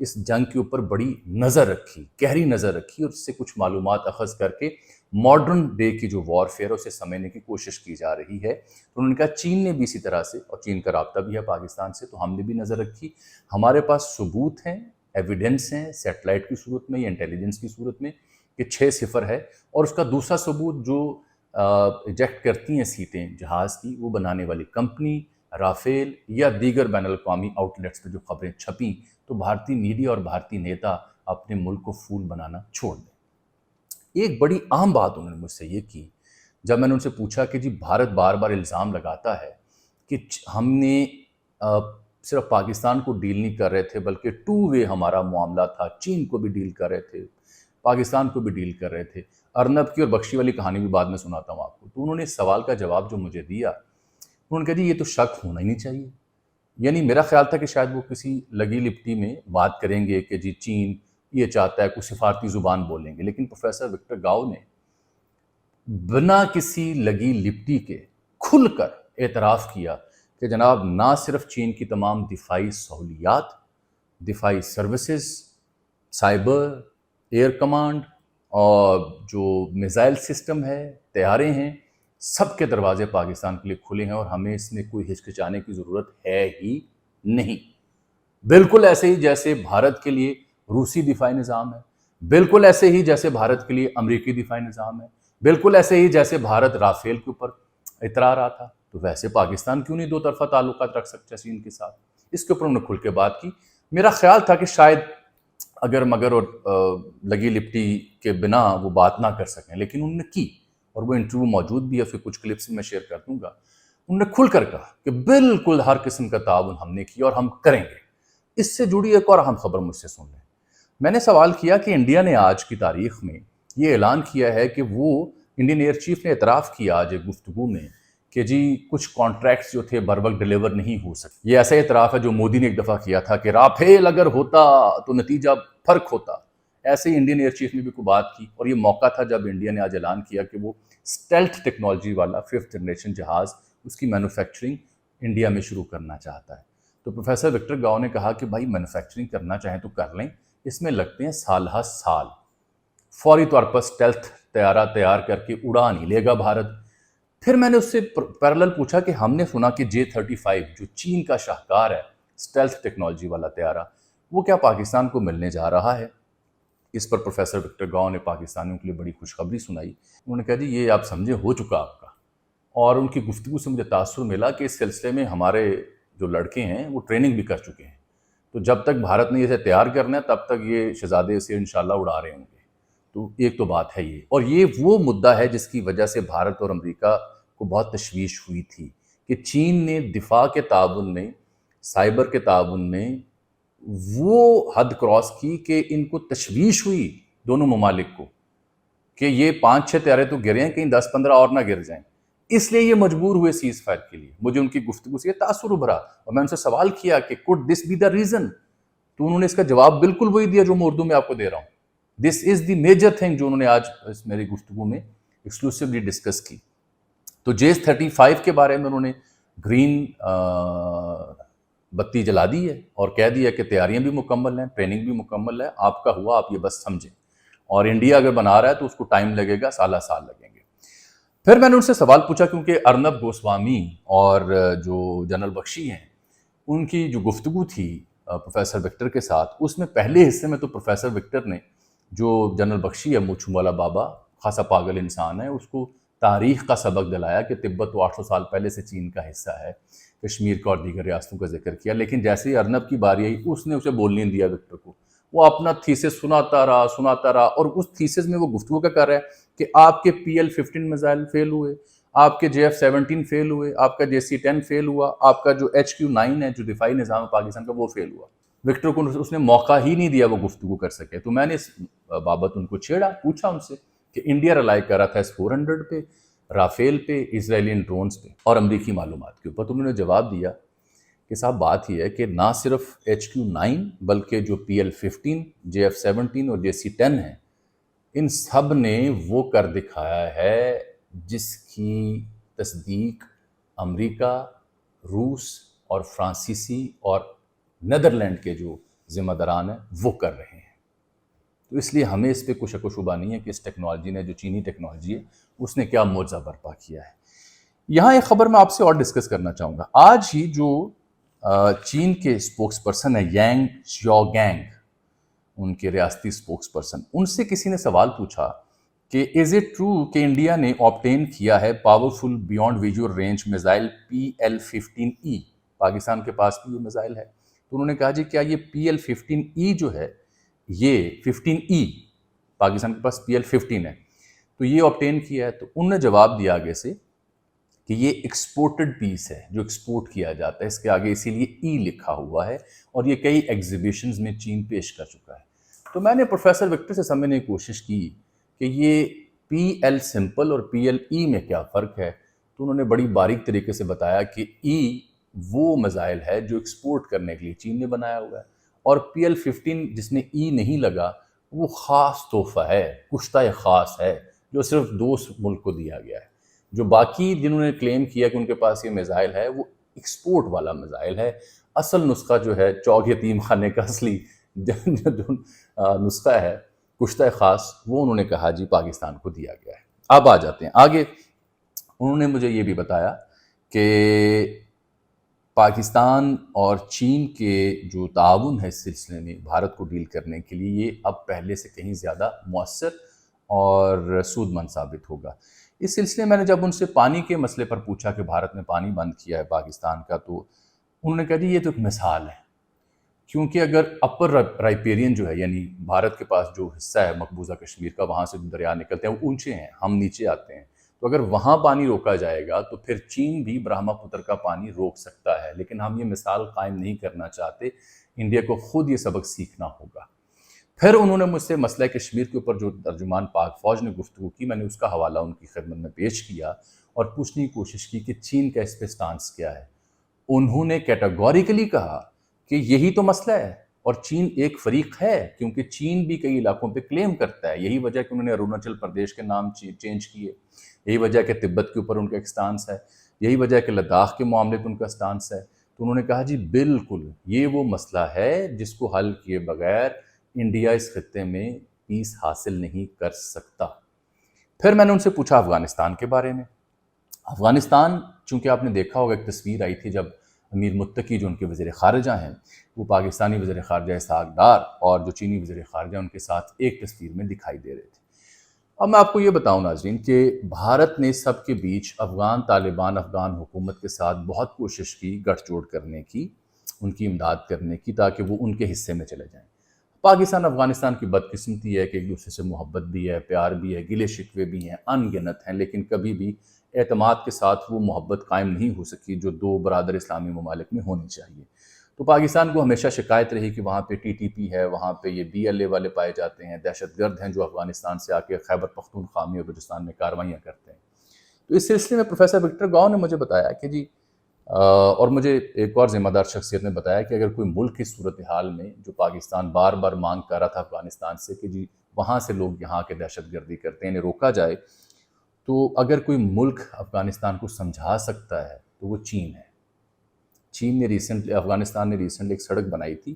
اس جنگ کے اوپر بڑی نظر رکھی، گہری نظر رکھی، اور اس سے کچھ معلومات اخذ کر کے ماڈرن ڈے کی جو وار فیئر ہے اسے سمجھنے کی کوشش کی جا رہی ہے۔ تو انہوں نے کہا چین نے بھی اسی طرح سے، اور چین کا رابطہ بھی ہے پاکستان سے، تو ہم نے بھی نظر رکھی، ہمارے پاس ثبوت ہیں، ایویڈنس ہیں سیٹلائٹ کی صورت میں یا انٹیلیجنس کی صورت میں کہ 6-0 ہے، اور اس کا دوسرا ثبوت جو ایجیکٹ کرتی ہیں سیٹیں جہاز کی، وہ بنانے والی کمپنی رافیل یا دیگر بین الاقوامی آؤٹ لیٹس پہ جو خبریں چھپیں، تو بھارتی میڈیا اور بھارتی نیتا اپنے ملک کو پھول بنانا چھوڑ دیں۔ ایک بڑی اہم بات انہوں نے مجھ سے یہ کی، جب میں نے ان سے پوچھا کہ جی بھارت بار بار الزام لگاتا ہے کہ ہم نے صرف پاکستان کو ڈیل نہیں کر رہے تھے بلکہ ٹو وے ہمارا معاملہ تھا، چین کو بھی ڈیل کر رہے تھے، پاکستان کو بھی ڈیل کر رہے تھے، ارنب کی اور بخشی والی کہانی بھی بعد میں سناتا ہوں آپ کو۔ تو انہوں نے اس سوال کا جواب جو مجھے دیا، انہوں نے کہا جی یہ تو شک ہونا ہی نہیں چاہیے، یعنی میرا خیال تھا کہ شاید وہ کسی لگی لپٹی میں بات کریں گے کہ جی چین یہ چاہتا ہے، کوئی سفارتی زبان بولیں گے، لیکن پروفیسر وکٹر گاؤ نے بنا کسی لگی لپٹی کے کھل کر اعتراف کیا کہ جناب نہ صرف چین کی تمام دفاعی سہولیات، دفاعی سروسز، سائبر، ایئر کمانڈ اور جو میزائل سسٹم ہے، طیارے ہیں، سب کے دروازے پاکستان کے لیے کھلے ہیں، اور ہمیں اس میں کوئی ہچکچانے کی ضرورت ہے ہی نہیں۔ بالکل ایسے ہی جیسے بھارت کے لیے روسی دفاعی نظام ہے، بالکل ایسے ہی جیسے بھارت کے لیے امریکی دفاعی نظام ہے، بالکل ایسے ہی جیسے بھارت رافیل کے اوپر اترا رہا تھا، تو ویسے پاکستان کیوں نہیں دو طرفہ تعلقات رکھ سکتا چین کے ساتھ؟ اس کے اوپر انہوں نے کھل کے بات کی۔ میرا خیال تھا کہ شاید اگر مگر اور لگی لپٹی کے بنا وہ بات نہ کر سکیں، لیکن انہوں نے کی، اور وہ انٹرویو موجود بھی ہے، پھر کچھ کلپس میں شیئر کر دوں گا۔ انہوں نے کھل کر کہا کہ بالکل ہر قسم کا تعاون ہم نے کیا اور ہم کریں گے۔ اس سے جڑی ایک اور اہم خبر مجھ سے سن لیں۔ میں نے سوال کیا کہ انڈیا نے آج کی تاریخ میں یہ اعلان کیا ہے کہ وہ انڈین ایئر چیف نے اعتراف کیا آج ایک گفتگو میں کہ جی کچھ کانٹریکٹس جو تھے بر وقت ڈیلیور نہیں ہو سکتے۔ یہ ایسا اعتراف ہے جو مودی نے ایک دفعہ کیا تھا کہ رافیل اگر ہوتا تو نتیجہ فرق ہوتا۔ ایسے ہی انڈین ایئر چیف نے بھی کوئی بات کی، اور یہ موقع تھا جب انڈیا نے آج اعلان کیا کہ وہ اسٹیلتھ ٹیکنالوجی والا 5th جنریشن جہاز، اس کی مینوفیکچرنگ انڈیا میں شروع کرنا چاہتا ہے۔ تو پروفیسر وکٹر گاؤ نے کہا کہ بھائی مینوفیکچرنگ کرنا چاہیں تو کر لیں، اس میں لگتے ہیں سال ہر سال، فوری طور پر اسٹیلتھ طیارہ تیار کر کے اڑا نہیں لے گا بھارت۔ پھر میں نے اس سے پیرالل پوچھا کہ ہم نے سنا کہ J-35 جو چین کا شاہکار ہے اسٹیلتھ ٹیکنالوجی والا طیارہ، وہ کیا پاکستان کو ملنے جا رہا ہے؟ اس پر پروفیسر وکٹر گاؤ نے پاکستانیوں کے لیے بڑی خوشخبری سنائی۔ انہوں نے کہا جی یہ آپ سمجھے ہو چکا آپ کا، اور ان کی گفتگو سے مجھے تاثر ملا کہ اس سلسلے میں ہمارے جو لڑکے ہیں وہ ٹریننگ بھی کر چکے ہیں، تو جب تک بھارت نے اسے تیار کرنا ہے تب تک یہ شہزادے اسے انشاءاللہ اڑا رہے ہوں گے۔ تو ایک تو بات ہے یہ، اور یہ وہ مدعا ہے جس کی وجہ سے بھارت اور امریکہ کو بہت تشویش ہوئی تھی کہ چین نے دفاع کے تعاون میں، سائبر کے تعاون میں وہ حد کراس کی کہ ان کو تشویش ہوئی دونوں ممالک کو کہ یہ 5-6 طیارے تو گرے ہیں، کہیں 10-15 اور نہ گر جائیں، اس لیے یہ مجبور ہوئے سیز فائر کے لیے۔ مجھے ان کی گفتگو سے یہ تاثر ابھرا، اور میں ان سے سوال کیا کہ could this be the reason؟ تو انہوں نے اس کا جواب بالکل وہی دیا جو میں اردو میں آپ کو دے رہا ہوں۔ دس از دی میجر تھنگ جو انہوں نے آج اس میری گفتگو میں ایکسکلوسیولی ڈسکس کی۔ تو J-35 کے بارے میں انہوں نے گرین بتی جلا دی ہے اور کہہ دیا کہ تیاریاں بھی مکمل ہیں، ٹریننگ بھی مکمل ہے، آپ کا ہوا، آپ یہ بس سمجھیں، اور انڈیا اگر بنا رہا ہے تو اس کو ٹائم لگے گا، سالہ سال لگیں گے۔ پھر میں نے ان سے سوال پوچھا کیونکہ ارنب گوسوامی اور جو جنرل بخشی ہیں ان کی جو گفتگو تھی پروفیسر وکٹر کے ساتھ، اس میں پہلے حصے میں تو پروفیسر وکٹر نے جو جنرل بخشی ہے مونچھوں والا بابا، خاصا پاگل انسان ہے، اس کو تاریخ کا سبق دلایا کہ تبت تو 800 سال پہلے سے چین کا حصہ ہے، کشمیر کا اور دیگر ریاستوں کا ذکر کیا، لیکن جیسے ہی ارنب کی باری آئی اس نے اسے بولنے نہیں دیا وکٹر کو، وہ اپنا تھیسس سناتا رہا، اور اس تھیسس میں وہ گفتگو کیا کر رہا ہے کہ آپ کے PL-15 میزائل فیل ہوئے، آپ کے JF-17 فیل ہوئے، آپ کا JC-10 فیل ہوا، آپ کا جو HQ-9 ہے جو دفاعی نظام ہے پاکستان کا وہ فیل ہوا۔ وکٹر کو اس نے موقع ہی نہیں دیا وہ گفتگو کر سکے۔ تو میں نے اس بابت ان کو چھیڑا، پوچھا ان سے کہ انڈیا رلائی کر رہا تھا S-400 پہ، رافیل پہ، اسرائیلین ڈرونز پہ اور امریکی معلومات کے اوپر۔ تو انہوں نے جواب دیا کہ صاحب بات یہ ہے کہ نہ صرف HQ-9 بلکہ جو PL-15، JF-17 اور JC-10 ہیں، ان سب نے وہ کر دکھایا ہے جس کی تصدیق امریکہ، روس اور فرانسیسی اور نیدرلینڈ کے جو ذمہ داران ہیں وہ کر رہے ہیں۔ تو اس لیے ہمیں اس پہ کوئی شک و شبہ نہیں ہے کہ اس ٹیکنالوجی نے، جو چینی ٹیکنالوجی ہے، اس نے کیا معجزہ برپا کیا ہے۔ یہاں ایک خبر میں آپ سے اور ڈسکس کرنا چاہوں گا۔ آج ہی جو چین کے اسپوکس پرسن ہیں یانگ شیاؤگینگ، ان کے ریاستی اسپوکس پرسن، ان سے کسی نے سوال پوچھا کہ از اٹ ٹرو کہ انڈیا نے آبٹین کیا ہے powerful beyond visual range missile PL-15E، Pakistan کے پاس بھی یہ میزائل ہے۔ تو انہوں نے کہا جی کیا یہ PL-15E جو ہے، یہ 15E، پاکستان کے پاس PL-15 ہے، تو یہ آبٹین کیا ہے؟ تو انہوں نے جواب دیا آگے سے کہ یہ ایکسپورٹڈ پیس ہے، جو ایکسپورٹ کیا جاتا ہے، اس کے آگے اسی لیے ای لکھا ہوا ہے، اور یہ کئی ایگزیبیشنز میں چین پیش کر چکا ہے۔ تو میں نے پروفیسر وکٹر سے سمجھنے کی کوشش کی کہ یہ PL سمپل اور PLE میں کیا فرق ہے، تو انہوں نے بڑی باریک طریقے سے بتایا کہ ای وہ میزائل ہے جو ایکسپورٹ کرنے کے لیے چین نے بنایا ہوا ہے، اور PL-15 جس میں ای نہیں لگا وہ خاص تحفہ ہے، کشتہ خاص ہے، جو صرف 2 ملک کو دیا گیا ہے۔ جو باقی جنہوں نے کلیم کیا کہ ان کے پاس یہ میزائل ہے، وہ ایکسپورٹ والا میزائل ہے۔ اصل نسخہ جو ہے چوک یتیم خانے کا اصلی جو نسخہ ہے کشتہ خاص، وہ انہوں نے کہا جی پاکستان کو دیا گیا ہے۔ اب آ جاتے ہیں آگے۔ انہوں نے مجھے یہ بھی بتایا کہ پاکستان اور چین کے جو تعاون ہے اس سلسلے میں بھارت کو ڈیل کرنے کے لیے، یہ اب پہلے سے کہیں زیادہ مؤثر اور سود مند ثابت ہوگا۔ اس سلسلے میں نے جب ان سے پانی کے مسئلے پر پوچھا کہ بھارت نے پانی بند کیا ہے پاکستان کا، تو انہوں نے کہا جی یہ تو ایک مثال ہے، کیونکہ اگر اپر رائپیرین جو ہے، یعنی بھارت کے پاس جو حصہ ہے مقبوضہ کشمیر کا، وہاں سے جو دریا نکلتے ہیں وہ اونچے ہیں، ہم نیچے آتے ہیں، تو اگر وہاں پانی روکا جائے گا تو پھر چین بھی برہما پتر کا پانی روک سکتا ہے، لیکن ہم یہ مثال قائم نہیں کرنا چاہتے، انڈیا کو خود یہ سبق سیکھنا ہوگا۔ پھر انہوں نے مجھ سے مسئلہ کشمیر کے اوپر جو ترجمان پاک فوج نے گفتگو کی، میں نے اس کا حوالہ ان کی خدمت میں پیش کیا اور پوچھنے کی کوشش کی کہ چین کا اس پہ سٹانس کیا ہے۔ انہوں نے کیٹاگوریکلی کہا کہ یہی تو مسئلہ ہے، اور چین ایک فریق ہے، کیونکہ چین بھی کئی علاقوں پہ کلیم کرتا ہے۔ یہی وجہ کہ انہوں نے اروناچل پردیش کے نام چینج کیے، یہی وجہ کہ تبت کے اوپر ان کا ایک سٹانس ہے، یہی وجہ کہ لداخ کے معاملے پہ ان کا سٹانس ہے۔ تو انہوں نے کہا جی بالکل یہ وہ مسئلہ ہے جس کو حل کیے بغیر انڈیا اس خطے میں پیس حاصل نہیں کر سکتا۔ پھر میں نے ان سے پوچھا افغانستان کے بارے میں۔ افغانستان، چونکہ آپ نے دیکھا ہوگا ایک تصویر آئی تھی جب امیر متقی جو ان کے وزیر خارجہ ہیں، وہ پاکستانی وزیر خارجہ اسحاق ڈار اور جو چینی وزیر خارجہ ان کے ساتھ ایک تصویر میں دکھائی دے رہے تھے۔ اب میں آپ کو یہ بتاؤں ناظرین کہ بھارت نے سب کے بیچ افغان طالبان، افغان حکومت کے ساتھ بہت کوشش کی گٹھ جوڑ کرنے کی، ان کی امداد کرنے کی، تاکہ وہ ان کے حصے میں چلے جائیں۔ پاکستان افغانستان کی بدقسمتی ہے کہ ایک دوسرے سے محبت بھی ہے، پیار بھی ہے، گلے شکوے بھی ہیں، ان گنت ہیں، لیکن کبھی بھی اعتماد کے ساتھ وہ محبت قائم نہیں ہو سکی جو دو برادر اسلامی ممالک میں ہونی چاہیے۔ تو پاکستان کو ہمیشہ شکایت رہی کہ وہاں پہ TTP ہے، وہاں پہ یہ BLA والے پائے جاتے ہیں، دہشت گرد ہیں جو افغانستان سے آ کے خیبر پختونخوا میں اور بلوچستان میں کاروائیاں کرتے ہیں۔ تو اس سلسلے میں پروفیسر وکٹر گاؤ نے مجھے بتایا کہ جی اور مجھے ایک اور ذمہ دار شخصیت نے بتایا کہ اگر کوئی ملک کی صورتحال میں، جو پاکستان بار بار مانگ کر رہا تھا افغانستان سے کہ جی وہاں سے لوگ یہاں کے دہشت گردی کرتے ہیں، انہیں روکا جائے، تو اگر کوئی ملک افغانستان کو سمجھا سکتا ہے تو وہ چین ہے۔ چین نے افغانستان نے ریسنٹلی ایک سڑک بنائی تھی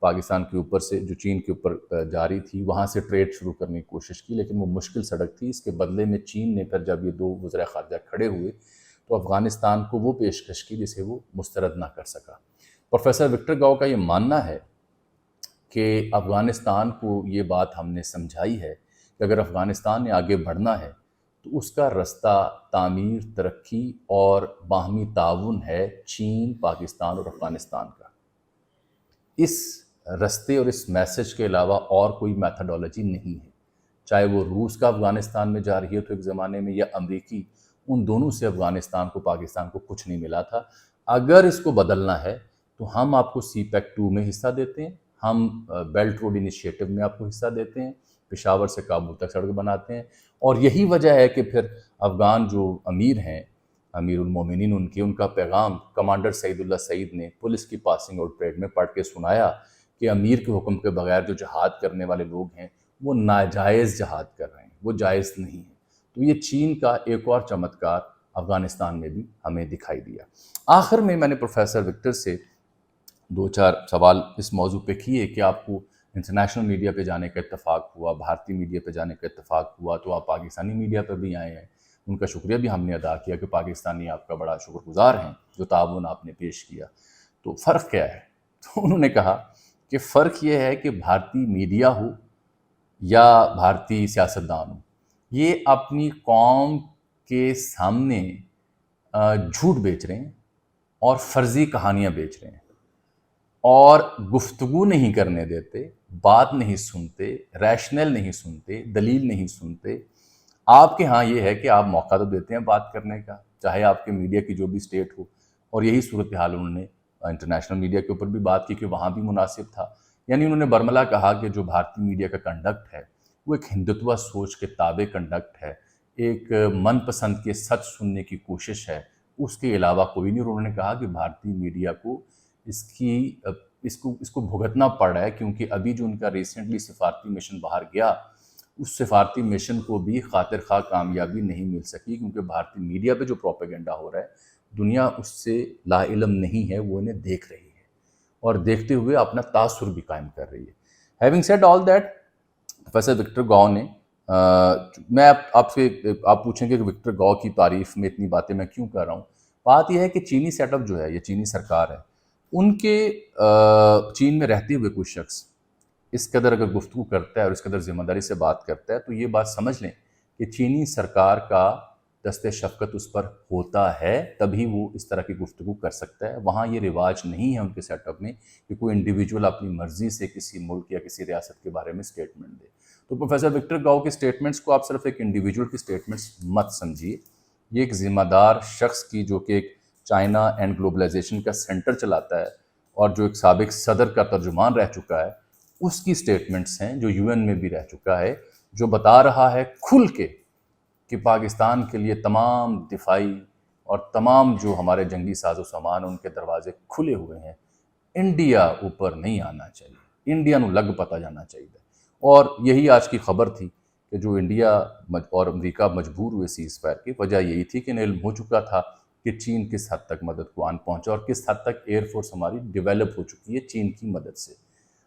پاکستان کے اوپر سے، جو چین کے اوپر جاری تھی، وہاں سے ٹریڈ شروع کرنے کی کوشش کی، لیکن وہ مشکل سڑک تھی۔ اس کے بدلے میں چین نے پھر جب یہ دو وزراء خارجہ کھڑے ہوئے تو افغانستان کو وہ پیشکش کی جسے وہ مسترد نہ کر سکا۔ پروفیسر وکٹر گاؤ کا یہ ماننا ہے کہ افغانستان کو یہ بات ہم نے سمجھائی ہے کہ اگر افغانستان نے آگے بڑھنا ہے تو اس کا رستہ تعمیر، ترقی اور باہمی تعاون ہے چین، پاکستان اور افغانستان کا۔ اس رستے اور اس میسج کے علاوہ اور کوئی میتھڈولوجی نہیں ہے، چاہے وہ روس کا افغانستان میں جا رہی ہے تو ایک زمانے میں، یا امریکی، ان دونوں سے افغانستان کو، پاکستان کو کچھ نہیں ملا تھا۔ اگر اس کو بدلنا ہے تو ہم آپ کو CPEC-2 میں حصہ دیتے ہیں، ہم بیلٹ روڈ انیشیٹو میں آپ کو حصہ دیتے ہیں، پشاور سے کابل تک سڑک بناتے ہیں، اور یہی وجہ ہے کہ پھر افغان جو امیر ہیں، امیر المومنین ان کا پیغام کمانڈر سعید اللہ سعید نے پولیس کی پاسنگ آؤٹ پریڈ میں پڑھ کے سنایا کہ امیر کے حکم کے بغیر جو جہاد کرنے والے لوگ ہیں وہ ناجائز جہاد کر رہے ہیں، وہ جائز نہیں ہے۔ تو یہ چین کا ایک اور چمتکار افغانستان میں بھی ہمیں دکھائی دیا۔ آخر میں نے پروفیسر وکٹر سے دو چار سوال اس موضوع پہ کیے کہ آپ کو انٹرنیشنل میڈیا پہ جانے کا اتفاق ہوا، بھارتی میڈیا پہ جانے کا اتفاق ہوا، تو آپ پاکستانی میڈیا پر بھی آئے ہیں. ان کا شکریہ بھی ہم نے ادا کیا کہ پاکستانی آپ کا بڑا شکر گزار ہیں جو تعاون آپ نے پیش کیا. تو فرق کیا ہے؟ تو انہوں نے کہا کہ فرق یہ ہے کہ بھارتی میڈیا ہو یا بھارتی سیاستدان ہو، یہ اپنی قوم کے سامنے جھوٹ بیچ رہے ہیں اور فرضی کہانیاں بیچ رہے ہیں اور گفتگو نہیں کرنے دیتے، بات نہیں سنتے، ریشنل نہیں سنتے، دلیل نہیں سنتے. آپ کے ہاں یہ ہے کہ آپ موقع تو دیتے ہیں بات کرنے کا، چاہے آپ کے میڈیا کی جو بھی سٹیٹ ہو، اور یہی صورتحال انہوں نے انٹرنیشنل میڈیا کے اوپر بھی بات کی کہ وہاں بھی مناسب تھا. یعنی انہوں نے برملا کہا کہ جو بھارتی میڈیا کا کنڈکٹ ہے وہ ایک ہندتوا سوچ کے تابع کنڈکٹ ہے، ایک من پسند کے سچ سننے کی کوشش ہے، اس کے علاوہ کوئی نہیں. انہوں نے کہا کہ بھارتی میڈیا کو اس کو بھگتنا پڑ رہا ہے، کیونکہ ابھی جو ان کا ریسنٹلی سفارتی مشن باہر گیا، اس سفارتی مشن کو بھی خاطر خواہ کامیابی نہیں مل سکی، کیونکہ بھارتی میڈیا پہ جو پروپیگنڈا ہو رہا ہے دنیا اس سے لا علم نہیں ہے، وہ انہیں دیکھ رہی ہے اور دیکھتے ہوئے اپنا تاثر بھی قائم کر رہی ہے. Having said all that, professor Victor Gao نے میں آپ سے آپ پوچھیں گے کہ وکٹر گاؤ کی تعریف میں اتنی باتیں میں کیوں کر رہا ہوں. بات یہ ہے کہ چینی سیٹ اپ جو ہے، یہ چینی سرکار ہے، ان کے چین میں رہتے ہوئے کوئی شخص اس قدر اگر گفتگو کرتا ہے اور اس قدر ذمہ داری سے بات کرتا ہے تو یہ بات سمجھ لیں کہ چینی سرکار کا دست شفقت اس پر ہوتا ہے، تبھی وہ اس طرح کی گفتگو کر سکتا ہے. وہاں یہ رواج نہیں ہے ان کے سیٹ اپ میں کہ کوئی انڈیویجول اپنی مرضی سے کسی ملک یا کسی ریاست کے بارے میں سٹیٹمنٹ دے. تو پروفیسر وکٹر گاؤ کے سٹیٹمنٹس کو آپ صرف ایک انڈیویجول کی سٹیٹمنٹس مت سمجھیے. یہ ایک ذمہ دار شخص کی، جو کہ ایک چائنا اینڈ گلوبلائزیشن کا سینٹر چلاتا ہے اور جو ایک سابق صدر کا ترجمان رہ چکا ہے، اس کی سٹیٹمنٹس ہیں، جو یو این میں بھی رہ چکا ہے، جو بتا رہا ہے کھل کے کہ پاکستان کے لیے تمام دفاعی اور تمام جو ہمارے جنگی ساز و سامان ان کے دروازے کھلے ہوئے ہیں. انڈیا اوپر نہیں آنا چاہیے، انڈیا نو لگ پتا جانا چاہیے. اور یہی آج کی خبر تھی کہ جو انڈیا اور امریکہ مجبور ہوئے سیز فائر کی وجہ یہی تھی کہ انہیں علم ہو چکا تھا کہ چین کس حد تک مدد کو آن پہنچا اور کس حد تک ایئر فورس ہماری ڈیولپ ہو چکی ہے چین کی مدد سے.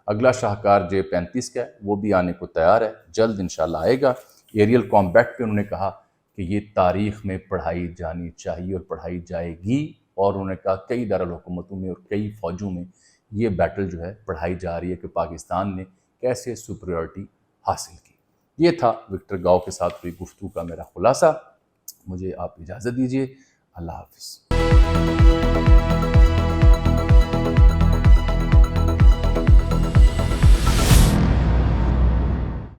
اگلا شاہکار J-35 کا ہے، وہ بھی آنے کو تیار ہے، جلد انشاءاللہ آئے گا. ایریل کامبیٹ پہ انہوں نے کہا کہ یہ تاریخ میں پڑھائی جانی چاہیے اور پڑھائی جائے گی، اور انہوں نے کہا کئی دارالحکومتوں میں اور کئی فوجوں میں یہ بیٹل جو ہے پڑھائی جا رہی ہے کہ پاکستان نے کیسے سپریورٹی حاصل کی. یہ تھا وکٹر گاؤ کے ساتھ ہوئی گفتگو کا میرا خلاصہ. مجھے آپ اجازت دیجیے. اللہ حافظ.